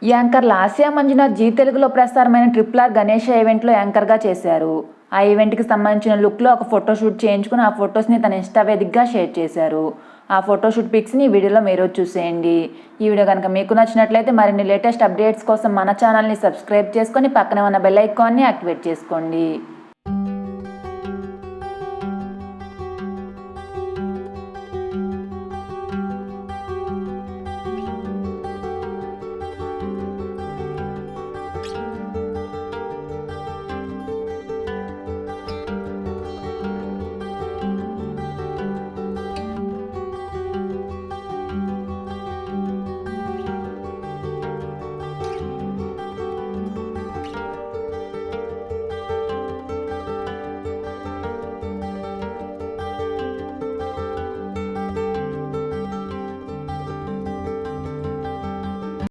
Anchor Lasya Manjunath G తెలుగులో ప్రసారమైన RRR Ganesha ఈవెంట్లో యాంకర్గా చేశారు. ఆ ఈవెంట్కి సంబంధించిన లుక్లో ఒక ఫోటోషూట్ చేయించుకుని ఆ ఫొటోస్ని తన ఇన్స్టా వేదికగా షేర్ చేశారు. ఆ ఫోటోషూట్ పిక్స్ని ఈ వీడియోలో మీరు చూసేయండి. ఈ వీడియో కనుక మీకు నచ్చినట్లయితే మరిన్ని లేటెస్ట్ అప్డేట్స్ కోసం మన ఛానల్ని సబ్స్క్రైబ్ చేసుకొని పక్కనే ఉన్న బెల్ ఐకాన్ని యాక్టివేట్ చేసుకోండి.